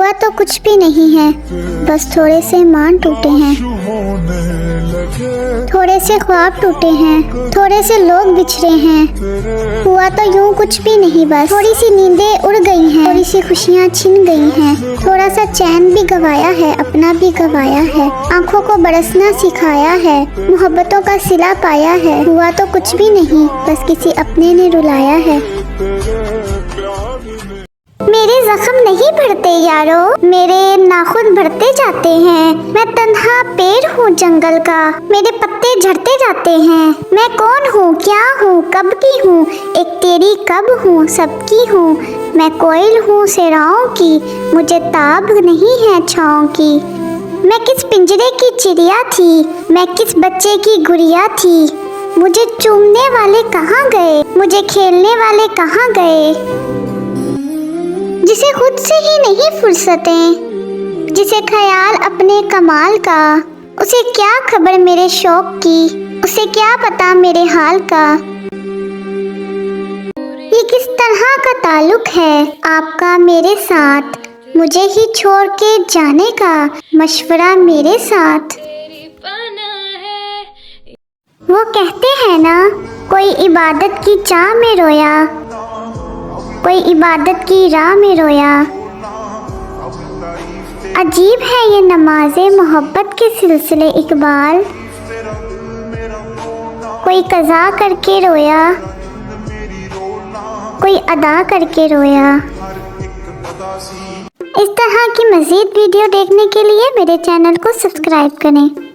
हुआ तो कुछ भी नहीं है, बस थोड़े से मान टूटे हैं, थोड़े से ख्वाब टूटे हैं, थोड़े से लोग बिछड़े हैं। हुआ तो यूं कुछ भी नहीं, बस थोड़ी सी नींदें उड़ गई हैं, थोड़ी सी खुशियाँ छिन गई हैं, थोड़ा सा चैन भी गवाया है, अपना भी गवाया है, आंखों को बरसना सिखाया है, मोहब्बतों का सिला पाया है। हुआ तो कुछ भी नहीं, बस किसी अपने ने रुलाया है। मेरे जख्म नहीं भरते यारो, मेरे नाखून भरते जाते हैं। मैं तन्हा पेड़ हूँ जंगल का, मेरे पत्ते झड़ते जाते हैं। मैं कौन हूँ, क्या हूँ, कब की हूँ, एक तेरी कब हूँ, सबकी हूँ। मैं कोयल हूँ सेराओं की, मुझे ताब नहीं है छाँव की। मैं किस पिंजरे की चिड़िया थी, मैं किस बच्चे की गुड़िया थी। मुझे चूमने वाले कहाँ गए, मुझे खेलने वाले कहाँ गए। जिसे खुद से ही नहीं फुर्सतें, जिसे ख्याल अपने कमाल का, उसे क्या खबर मेरे शौक की, उसे क्या पता मेरे हाल का। ये किस तरह का ताल्लुक है आपका मेरे साथ, मुझे ही छोड़ के जाने का मशवरा मेरे साथ। वो कहते हैं ना, कोई इबादत की चाह में रोया, कोई इबादत की राह में रोया। अजीब है ये नमाज़े मोहब्बत के सिलसिले इकबाल, कोई कज़ा करके रोया, कोई अदा करके रोया। इस तरह की मज़ीद वीडियो देखने के लिए मेरे चैनल को सब्सक्राइब करें।